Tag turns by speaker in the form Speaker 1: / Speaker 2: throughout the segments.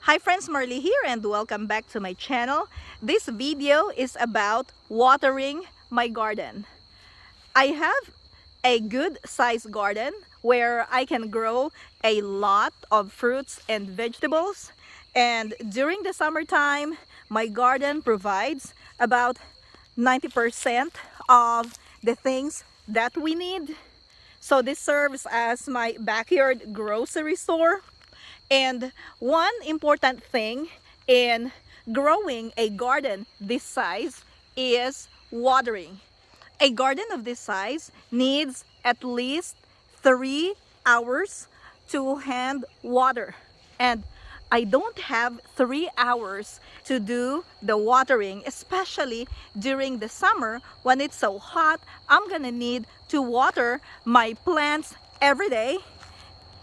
Speaker 1: Hi friends, Marley here and welcome back to my channel. This video is about watering my garden. I have a good sized garden where I can grow a lot of fruits and vegetables, and during the summertime my garden provides about 90% of the things that we need. So this serves as my backyard grocery store. And one important thing in growing a garden this size is watering. A garden of this size needs at least 3 hours to hand water. And I don't have 3 hours to do the watering, especially during the summer when it's so hot. I'm gonna need to water my plants every day,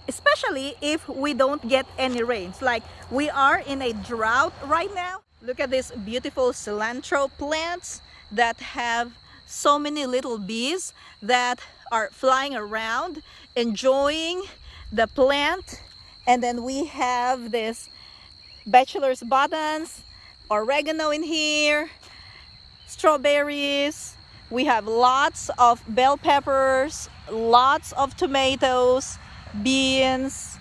Speaker 1: especially if we don't get any rains. Like we are in a drought right now. Look at these beautiful cilantro plants that have so many little bees that are flying around enjoying the plant. And then we have this bachelor's buttons, oregano in here, strawberries. We have lots of bell peppers, lots of tomatoes, beans.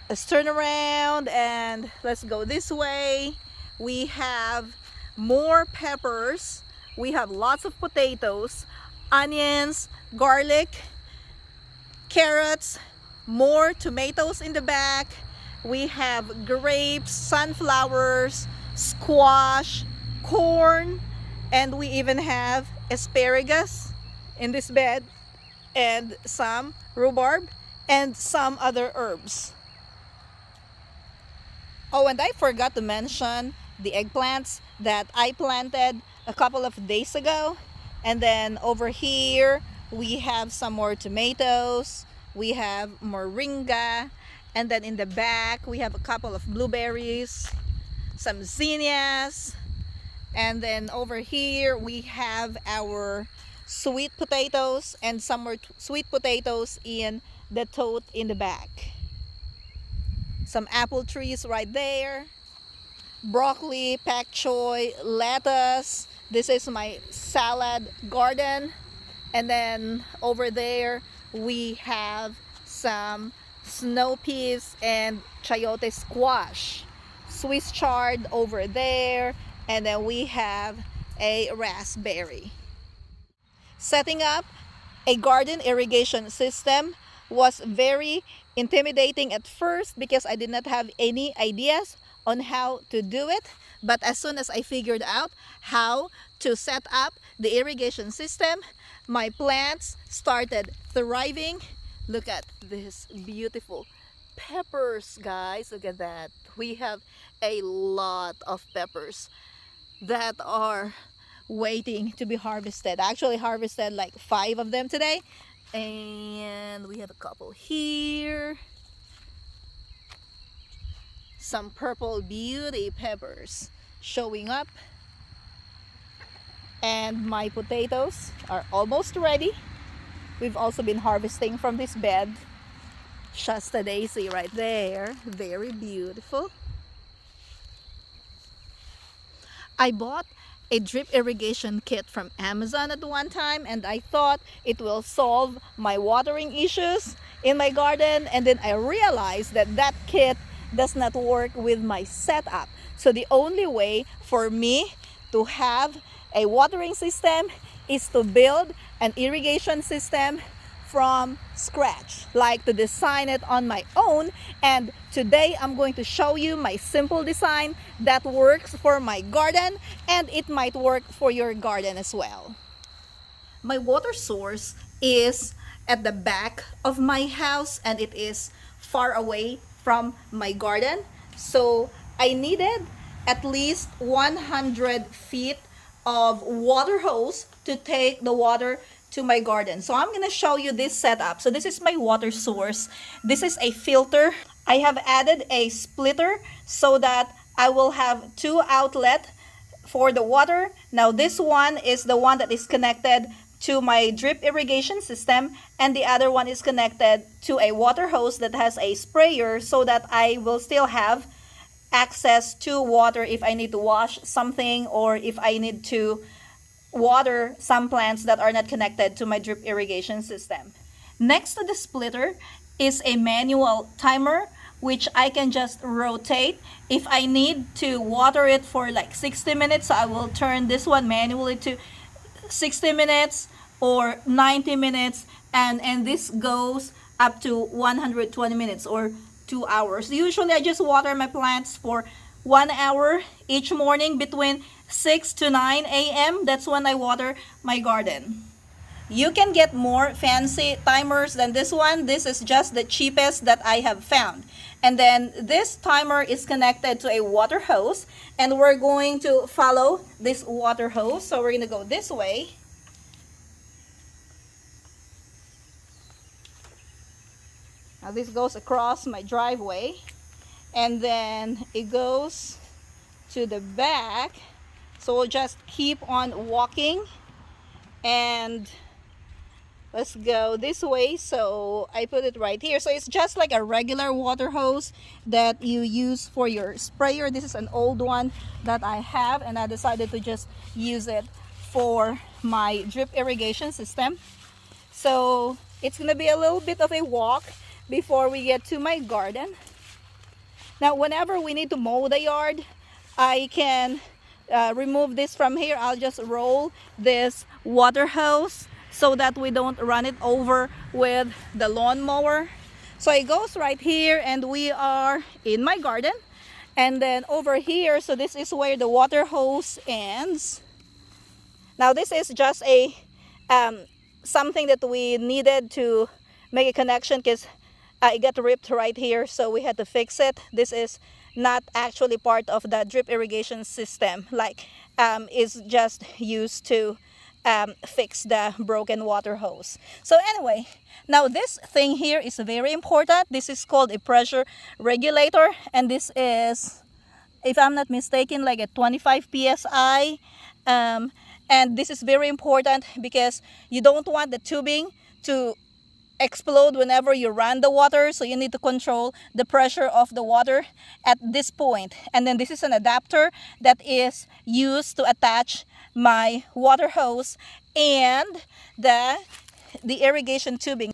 Speaker 1: Let's turn around and let's go this way. We have more peppers. We have lots of potatoes, onions, garlic, carrots, more tomatoes in the back. We have grapes, sunflowers, squash, corn, and we even have asparagus in this bed, and some rhubarb and some other herbs. Oh, and I forgot to mention the eggplants that I planted a couple of days ago. And then over here we have some more tomatoes, we have moringa, and then in the back we have a couple of blueberries, some zinnias, and then over here we have our sweet potatoes and some more sweet potatoes in the tote in the back. Some apple trees right there, broccoli, pak choy, lettuce. This is my salad garden. And then over there we have some snow peas and chayote squash, Swiss chard over there, and then we have a raspberry. Setting up a garden irrigation system was very intimidating at first because I did not have any ideas on how to do it. But as soon as I figured out how to set up the irrigation system, my plants started thriving. Look at this beautiful peppers, guys. Look at that. We have a lot of peppers that are waiting to be harvested. I actually harvested like 5 of them today, and we have a couple here. Some purple beauty peppers showing up, and my potatoes are almost ready. We've also been harvesting from this bed. Shasta daisy right there, very beautiful. I bought a drip irrigation kit from Amazon at one time, and I thought it will solve my watering issues in my garden, and then I realized that that kit does not work with my setup. So the only way for me to have a watering system is to build an irrigation system from scratch, like to design it on my own. And today I'm going to show you my simple design that works for my garden, and it might work for your garden as well. My water source is at the back of my house, and it is far away from my garden. So I needed at least 100 feet of water hose to take the water to my garden. So I'm gonna show you this setup. So this is my water source. This is a filter. I have added a splitter so that I will have 2 outlets for the water. Now this one is the one that is connected to my drip irrigation system, and the other one is connected to a water hose that has a sprayer so that I will still have access to water if I need to wash something or if I need to water some plants that are not connected to my drip irrigation system. Next to the splitter is a manual timer which I can just rotate. If I need to water it for like 60 minutes, so I will turn this one manually to 60 minutes or 90 minutes, and this goes up to 120 minutes or 2 hours. Usually I just water my plants for 1 hour each morning between 6 to 9 a.m. That's when I water my garden. You can get more fancy timers than this one. This is just the cheapest that I have found. And then this timer is connected to a water hose, and we're going to follow this water hose. So we're going to go this way. Now this goes across my driveway, and then it goes to the back. So we'll just keep on walking, and let's go this way. So I put it right here. So it's just like a regular water hose that you use for your sprayer. This is an old one that I have, and I decided to just use it for my drip irrigation system. So it's gonna be a little bit of a walk before we get to my garden. Now whenever we need to mow the yard, I can remove this from here. I'll just roll this water hose so that we don't run it over with the lawnmower. So it goes right here, and we are in my garden. And then over here, so this is where the water hose ends. Now this is just a something that we needed to make a connection because it got ripped right here, so we had to fix it. This is not actually part of the drip irrigation system, like is just used to fix the broken water hose. So anyway, now this thing here is very important. This is called a pressure regulator, and this is, if I'm not mistaken, like a 25 psi. And this is very important because you don't want the tubing to explode whenever you run the water, so you need to control the pressure of the water at this point. And then this is an adapter that is used to attach my water hose and the irrigation tubing.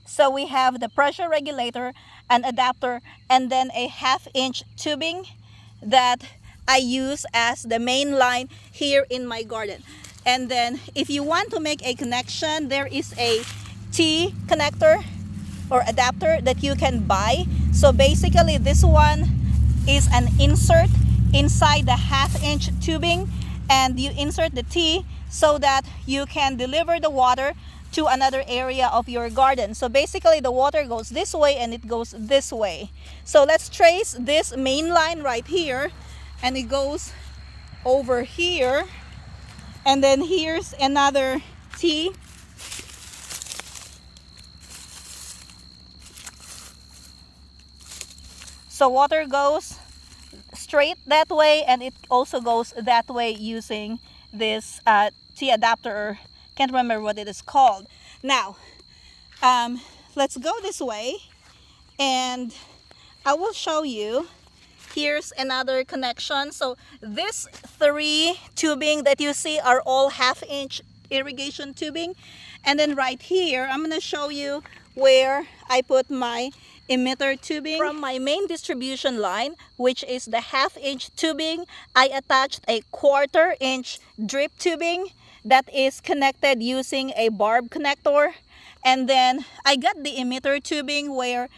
Speaker 1: So we have the pressure regulator, an adapter, and then a 1/2 inch tubing that I use as the main line here in my garden. And then if you want to make a connection, there is a T connector or adapter that you can buy. So basically this one is an insert inside the 1/2 inch tubing, and you insert the T so that you can deliver the water to another area of your garden. So basically the water goes this way and it goes this way. So let's trace this main line right here, and it goes over here, and then here's another T. So water goes straight that way, and it also goes that way using this T adapter. Can't remember what it is called. Now, let's go this way, and I will show you. Here's another connection. So this 3 tubing that you see are all 1/2 inch irrigation tubing. And then right here, I'm gonna show you where I put my emitter tubing. From my main distribution line, which is the 1/2 inch tubing, I attached a 1/4 inch drip tubing that is connected using a barb connector. And then I got the emitter tubing where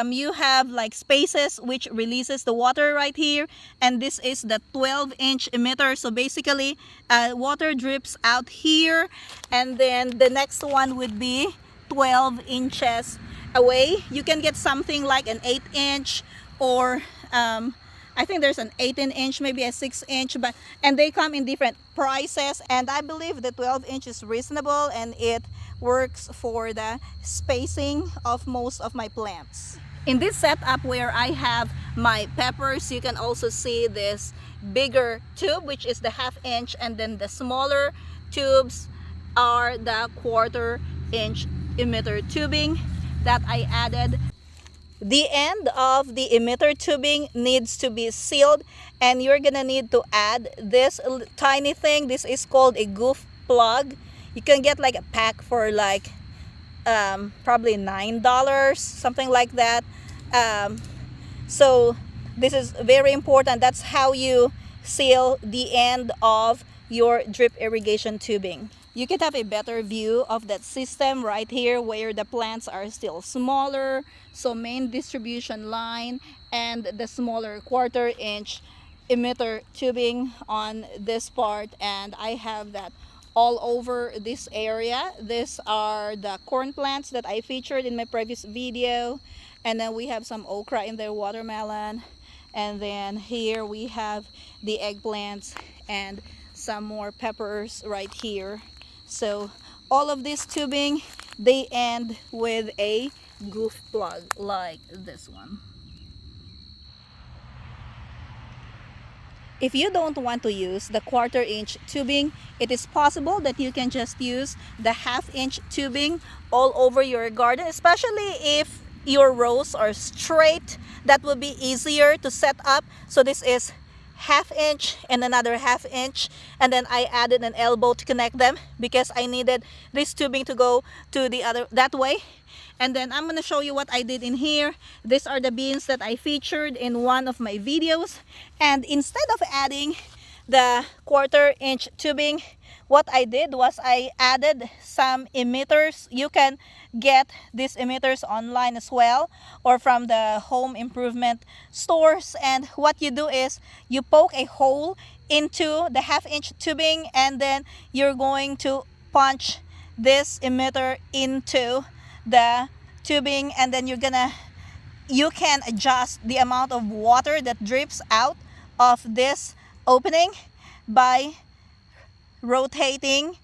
Speaker 1: you have like spaces which releases the water right here, and this is the 12 inch emitter. So basically water drips out here, and then the next one would be 12 inches away. You can get something like an 8 inch, or I think there's an 18 inch, maybe a 6 inch, and they come in different prices, and I believe the 12 inch is reasonable and it works for the spacing of most of my plants. In this setup where I have my peppers, you can also see this bigger tube, which is the 1/2 inch, and then the smaller tubes are the 1/4 inch emitter tubing that I added. The end of the emitter tubing needs to be sealed, and you're gonna need to add this tiny thing. This is called a goof plug. You can get like a pack for like probably $9, something like that. So this is very important. That's how you seal the end of your drip irrigation tubing. You can have a better view of that system right here where the plants are still smaller. So main distribution line and the smaller 1/4 inch emitter tubing on this part, and I have that all over this area. These are the corn plants that I featured in my previous video, and then we have some okra in there, watermelon, and then here we have the eggplants and some more peppers right here. So all of this tubing, they end with a goof plug like this one. If you don't want to use the 1/4 inch tubing, it is possible that you can just use the 1/2 inch tubing all over your garden, especially if your rows are straight. That will be easier to set up. So this is 1/2 inch and another 1/2 inch, and then I added an elbow to connect them because I needed this tubing to go to the other that way. And then I'm going to show you what I did in here. These are the beans that I featured in one of my videos, and instead of adding the 1/4 inch tubing, what I did was I added some emitters. You can get these emitters online as well or from the home improvement stores, and what you do is you poke a hole into the 1/2 inch tubing, and then you're going to punch this emitter into the tubing, and then you can adjust the amount of water that drips out of this opening by rotating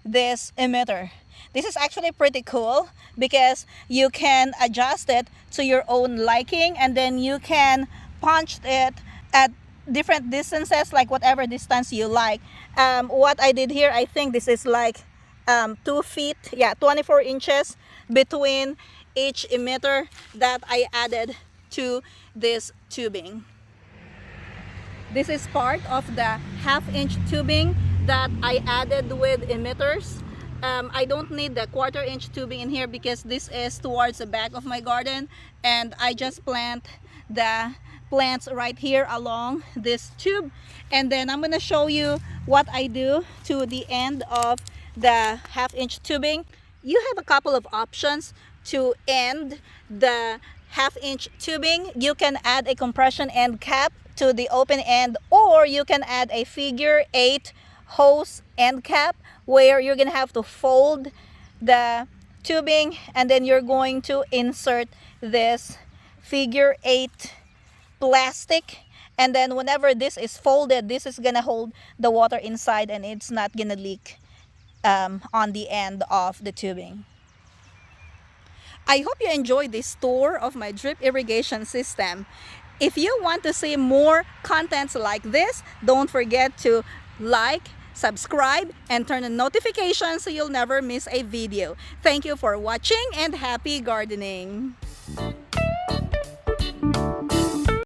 Speaker 1: this emitter. This is actually pretty cool because you can adjust it to your own liking, and then you can punch it at different distances, like whatever distance you like. What I did here, I think this is like 2 feet, yeah, 24 inches between each emitter that I added to this tubing. This is part of the 1/2 inch tubing that I added with emitters. I don't need the 1/4 inch tubing in here because this is towards the back of my garden, and I just plant the plants right here along this tube. And then I'm going to show you what I do to the end of the 1/2 inch tubing. You have a couple of options to end the 1/2 inch tubing. You can add a compression end cap to the open end, or you can add a figure 8 hose end cap where you're gonna have to fold the tubing, and then you're going to insert this figure 8 plastic, and then whenever this is folded, this is gonna hold the water inside and it's not gonna leak on the end of the tubing. I hope you enjoyed this tour of my drip irrigation system. If you want to see more contents like this, don't forget to like, subscribe, and turn on notifications so you'll never miss a video. Thank you for watching, and happy gardening!